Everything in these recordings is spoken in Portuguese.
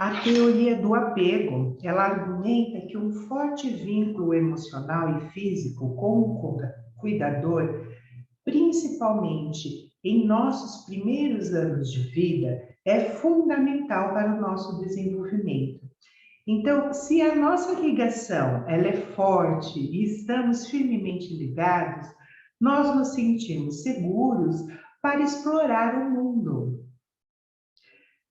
A teoria do apego, ela argumenta que um forte vínculo emocional e físico com o cuidador, principalmente em nossos primeiros anos de vida, é fundamental para o nosso desenvolvimento. Então, se a nossa ligação ela é forte e estamos firmemente ligados, nós nos sentimos seguros para explorar o mundo.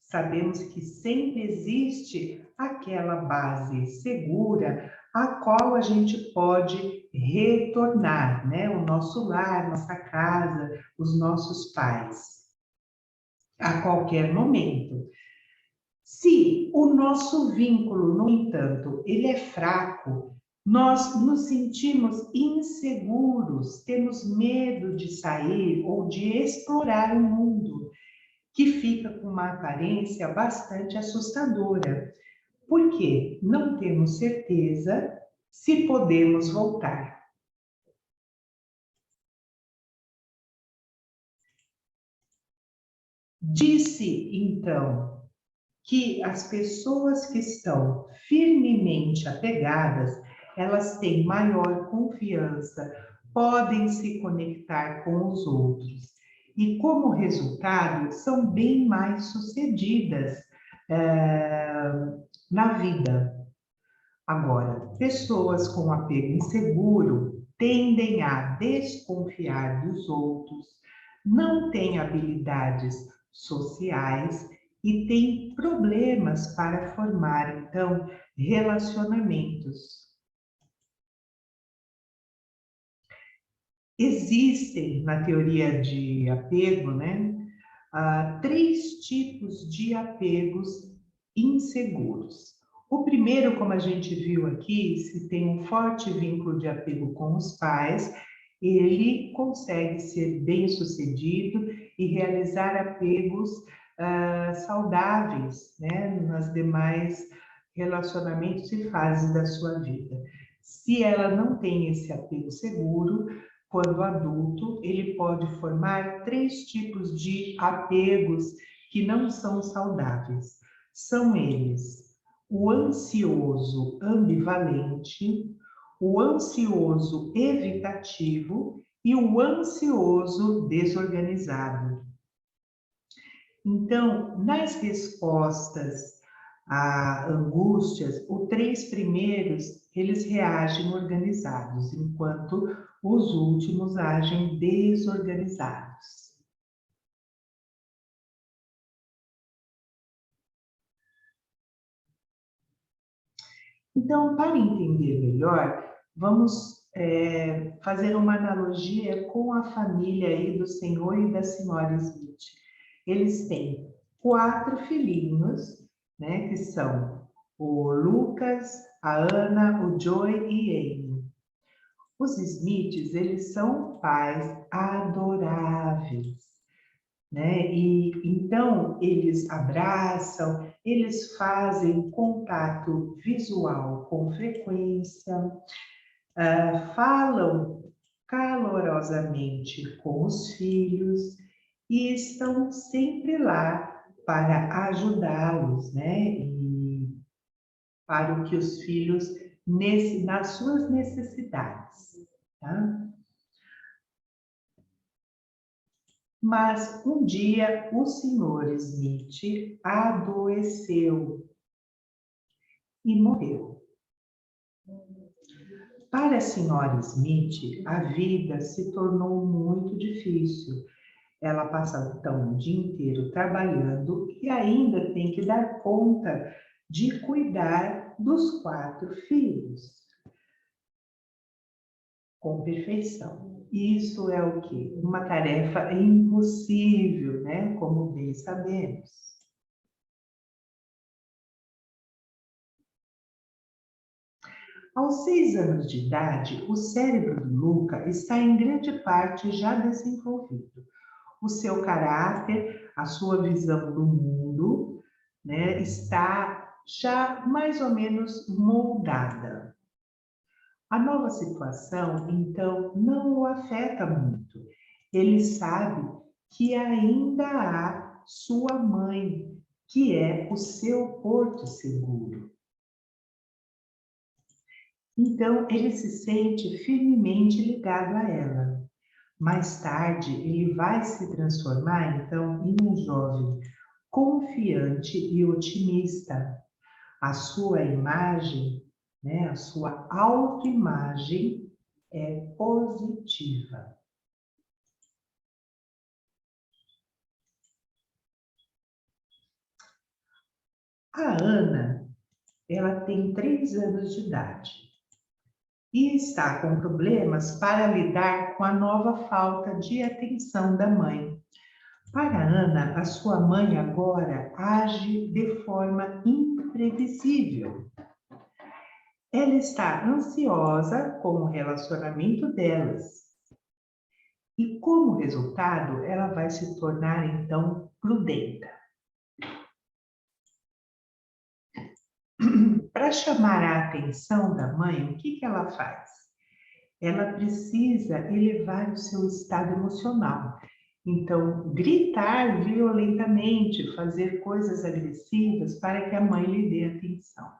Sabemos que sempre existe aquela base segura a qual a gente pode retornar, né? O nosso lar, nossa casa, os nossos pais, a qualquer momento. Se o nosso vínculo, no entanto, ele é fraco, nós nos sentimos inseguros, temos medo de sair ou de explorar o mundo, que fica com uma aparência bastante assustadora. Por quê? Não temos certeza se podemos voltar. Disse, então, que as pessoas que estão firmemente apegadas, elas têm maior confiança, podem se conectar com os outros. E, como resultado, são bem mais sucedidas na vida. Agora, pessoas com apego inseguro tendem a desconfiar dos outros, não têm habilidades sociais e têm problemas para formar, então, relacionamentos. Existem, na teoria de apego, né, três tipos de apegos inseguros. O primeiro, como a gente viu aqui, se tem um forte vínculo de apego com os pais, ele consegue ser bem-sucedido e realizar apegos saudáveis, né, nas demais relacionamentos e fases da sua vida. Se ela não tem esse apego seguro, quando adulto, ele pode formar três tipos de apegos que não são saudáveis. São eles: o ansioso ambivalente, o ansioso evitativo e o ansioso desorganizado. Então, nas respostas a angústias, os três primeiros, eles reagem organizados, enquanto os últimos agem desorganizados. Então, para entender melhor, vamos fazer uma analogia com a família aí do senhor e da senhora Smith. Eles têm 4 filhinhos, né, que são o Lucas, a Ana, o Joey e Amy. Os Smiths, eles são pais adoráveis, né? E então eles abraçam, eles fazem contato visual com frequência, falam calorosamente com os filhos e estão sempre lá para ajudá-los, né? E para o que os filhos nas suas necessidades, tá? Mas um dia o Sr. Smith adoeceu e morreu. Para a Sra. Smith, a vida se tornou muito difícil. Ela passa então o dia inteiro trabalhando e ainda tem que dar conta de cuidar dos 4 filhos com perfeição. Isso é o quê? Uma tarefa impossível, né? Como bem sabemos. Aos 6 anos de idade, o cérebro do Luca está em grande parte já desenvolvido. O seu caráter, a sua visão do mundo, né, está já mais ou menos moldada. A nova situação, então, não o afeta muito. Ele sabe que ainda há sua mãe, que é o seu porto seguro. Então, ele se sente firmemente ligado a ela. Mais tarde, ele vai se transformar, então, em um jovem confiante e otimista. A sua imagem, né, a sua autoimagem é positiva. A Ana, ela tem 3 anos de idade e está com problemas para lidar com a nova falta de atenção da mãe. Para Ana, a sua mãe agora age de forma imprevisível. Ela está ansiosa com o relacionamento delas. E como resultado, ela vai se tornar então prudenta. Para chamar a atenção da mãe, o que ela faz? Ela precisa elevar o seu estado emocional. Então, gritar violentamente, fazer coisas agressivas para que a mãe lhe dê atenção.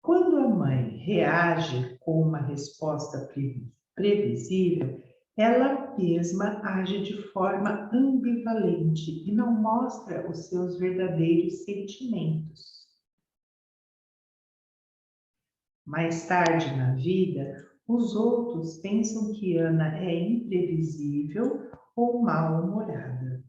Quando a mãe reage com uma resposta previsível, ela mesma age de forma ambivalente e não mostra os seus verdadeiros sentimentos. Mais tarde na vida, os outros pensam que Ana é imprevisível ou mal-humorada.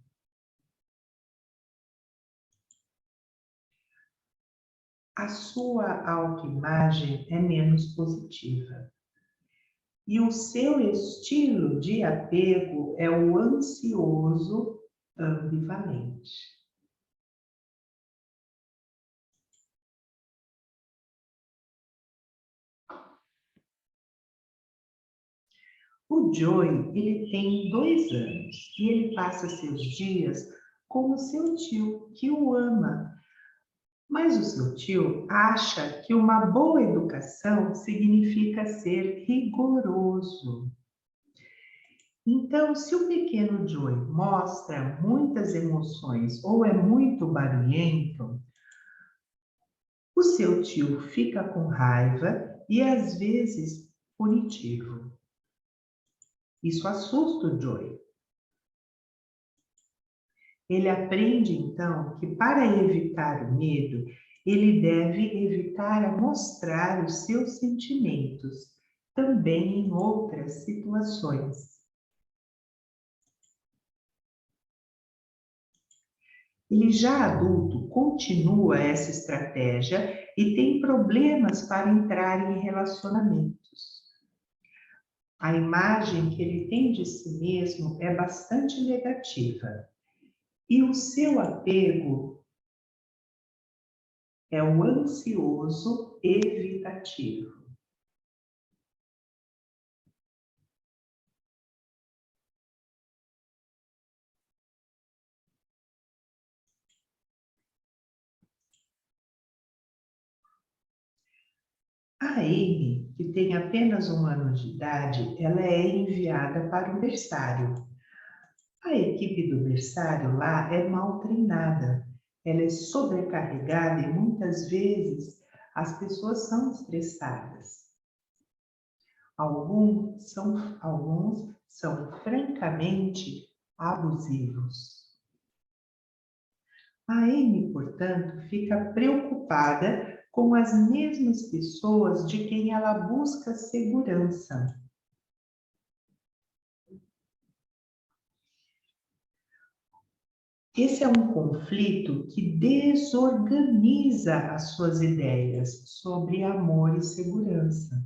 A sua autoimagem é menos positiva. E o seu estilo de apego é o ansioso ambivalente. O Joey, ele tem 2 anos e ele passa seus dias com o seu tio, que o ama. Mas o seu tio acha que uma boa educação significa ser rigoroso. Então, se o pequeno Joey mostra muitas emoções ou é muito barulhento, o seu tio fica com raiva e às vezes punitivo. Isso assusta o Joey. Ele aprende então que para evitar o medo, ele deve evitar a mostrar os seus sentimentos, também em outras situações. Ele já adulto continua essa estratégia e tem problemas para entrar em relacionamentos. A imagem que ele tem de si mesmo é bastante negativa. E o seu apego é o ansioso evitativo. A Amy, que tem apenas 1 ano de idade, ela é enviada para o berçário. A equipe do berçário lá é mal treinada. Ela é sobrecarregada e muitas vezes as pessoas são estressadas. Alguns são francamente abusivos. A Amy, portanto, fica preocupada com as mesmas pessoas de quem ela busca segurança. Esse é um conflito que desorganiza as suas ideias sobre amor e segurança.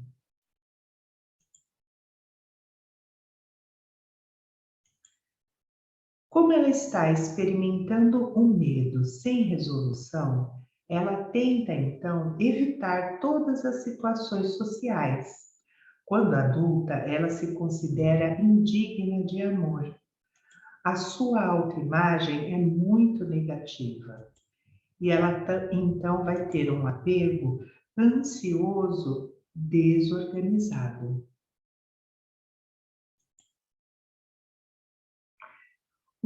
Como ela está experimentando um medo sem resolução, ela tenta então evitar todas as situações sociais. Quando adulta, ela se considera indigna de amor. A sua autoimagem é muito negativa e ela então vai ter um apego ansioso desorganizado.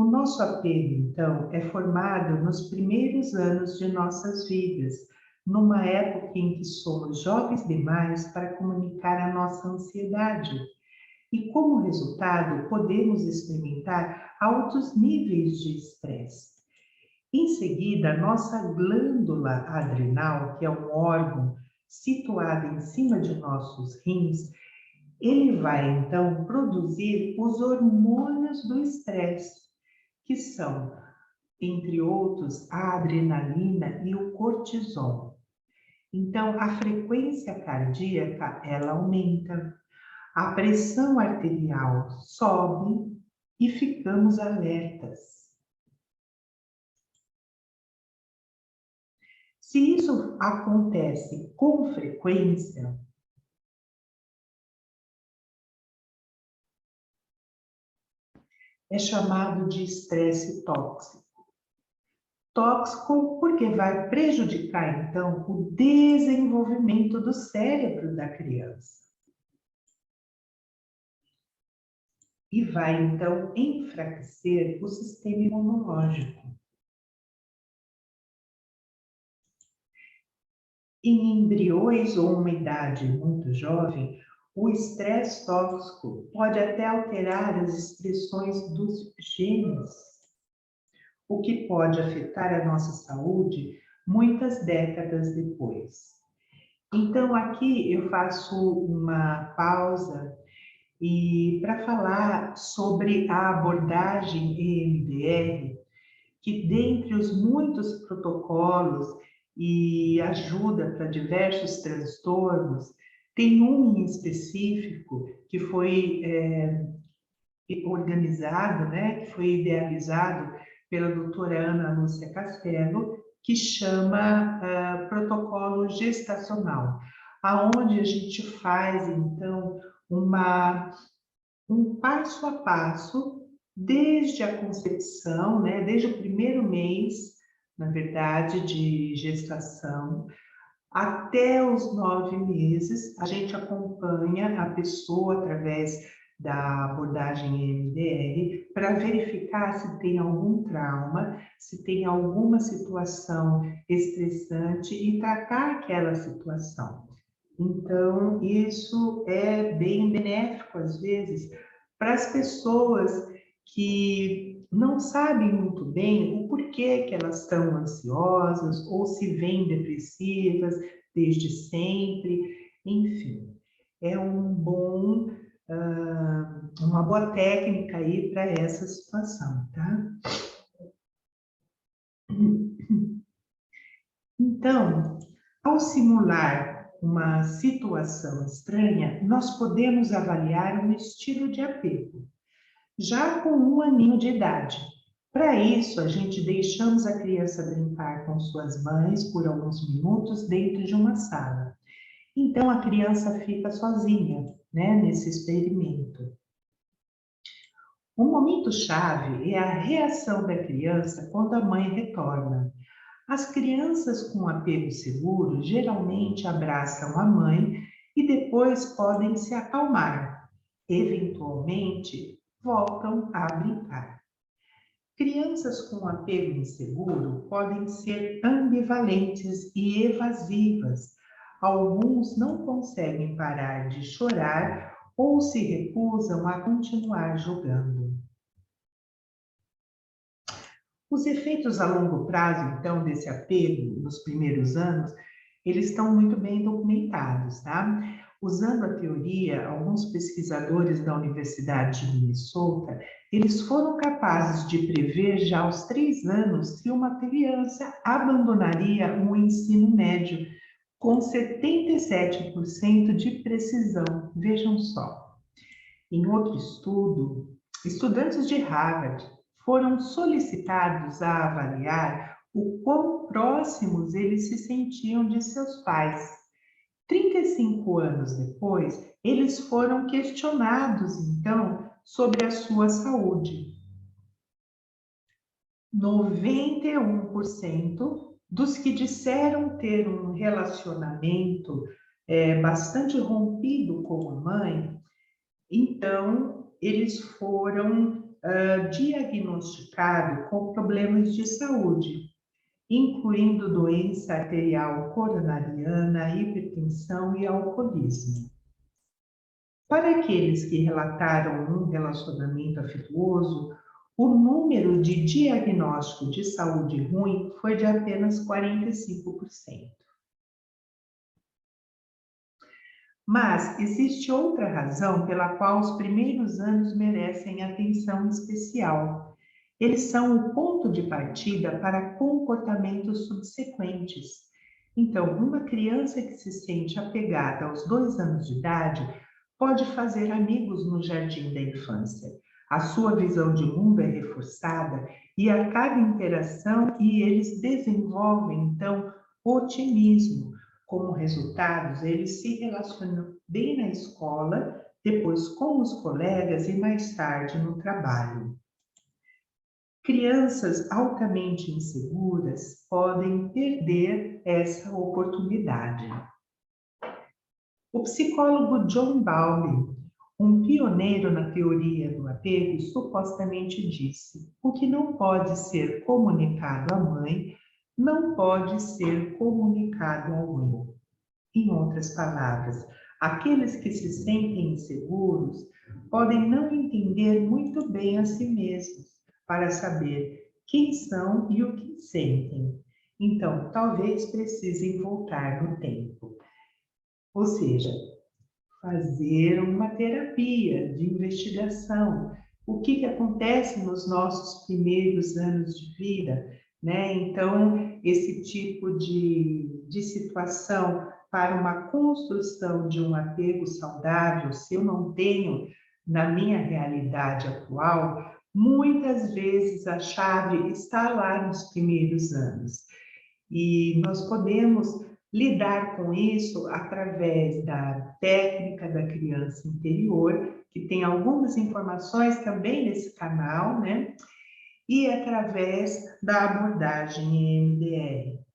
O nosso apego, então, é formado nos primeiros anos de nossas vidas, numa época em que somos jovens demais para comunicar a nossa ansiedade. E, como resultado, podemos experimentar altos níveis de estresse. Em seguida, nossa glândula adrenal, que é um órgão situado em cima de nossos rins, ele vai então produzir os hormônios do estresse, que são, entre outros, a adrenalina e o cortisol. Então, a frequência cardíaca, ela aumenta, a pressão arterial sobe e ficamos alertas. Se isso acontece com frequência, é chamado de estresse tóxico. Tóxico porque vai prejudicar, então, o desenvolvimento do cérebro da criança. E vai, então, enfraquecer o sistema imunológico. Em embriões ou uma idade muito jovem, o estresse tóxico pode até alterar as expressões dos genes, o que pode afetar a nossa saúde muitas décadas depois. Então, aqui eu faço uma pausa e para falar sobre a abordagem EMDR, que dentre os muitos protocolos e ajuda para diversos transtornos, tem um em específico que foi organizado, né, que foi idealizado pela doutora Ana Lúcia Castelo, que chama protocolo gestacional, aonde a gente faz, então, um passo a passo, desde a concepção, né, desde o primeiro mês, na verdade, de gestação, até os 9 meses, a gente acompanha a pessoa através da abordagem EMDR para verificar se tem algum trauma, se tem alguma situação estressante e tratar aquela situação. Então, isso é bem benéfico, às vezes, para as pessoas que não sabem muito bem o porquê que elas estão ansiosas ou se veem depressivas desde sempre, enfim. É uma boa técnica aí para essa situação, tá? Então, ao simular uma situação estranha, nós podemos avaliar um estilo de apego, já com 1 aninho de idade. Para isso, a gente deixamos a criança brincar com suas mães por alguns minutos dentro de uma sala. Então, a criança fica sozinha, né, nesse experimento. O momento chave é a reação da criança quando a mãe retorna. As crianças com apego seguro geralmente abraçam a mãe e depois podem se acalmar. Eventualmente, voltam a brincar. Crianças com apego inseguro podem ser ambivalentes e evasivas. Alguns não conseguem parar de chorar ou se recusam a continuar jogando. Os efeitos a longo prazo, então, desse apego nos primeiros anos, eles estão muito bem documentados, tá? Usando a teoria, alguns pesquisadores da Universidade de Minnesota, eles foram capazes de prever já aos 3 anos que uma criança abandonaria o ensino médio com 77% de precisão. Vejam só. Em outro estudo, estudantes de Harvard foram solicitados a avaliar o quão próximos eles se sentiam de seus pais. 35 anos depois, eles foram questionados, então, sobre a sua saúde. 91% dos que disseram ter um relacionamento bastante rompido com a mãe, então, eles foram diagnosticado com problemas de saúde, incluindo doença arterial coronariana, hipertensão e alcoolismo. Para aqueles que relataram um relacionamento afetuoso, o número de diagnóstico de saúde ruim foi de apenas 45%. Mas existe outra razão pela qual os primeiros anos merecem atenção especial. Eles são o ponto de partida para comportamentos subsequentes. Então, uma criança que se sente apegada aos 2 anos de idade pode fazer amigos no jardim da infância. A sua visão de mundo é reforçada e a cada interação eles desenvolvem, então, otimismo. Como resultados, eles se relacionam bem na escola, depois com os colegas e mais tarde no trabalho. Crianças altamente inseguras podem perder essa oportunidade. O psicólogo John Bowlby, um pioneiro na teoria do apego, supostamente disse: o que não pode ser comunicado à mãe não pode ser comunicado ao eu. Em outras palavras, aqueles que se sentem inseguros podem não entender muito bem a si mesmos para saber quem são e o que sentem. Então, talvez precisem voltar no tempo. Ou seja, fazer uma terapia de investigação. O que acontece nos nossos primeiros anos de vida, né? Então, esse tipo de situação para uma construção de um apego saudável, se eu não tenho na minha realidade atual, muitas vezes a chave está lá nos primeiros anos. E nós podemos lidar com isso através da técnica da criança interior, que tem algumas informações também nesse canal, né? E através da abordagem EMDR.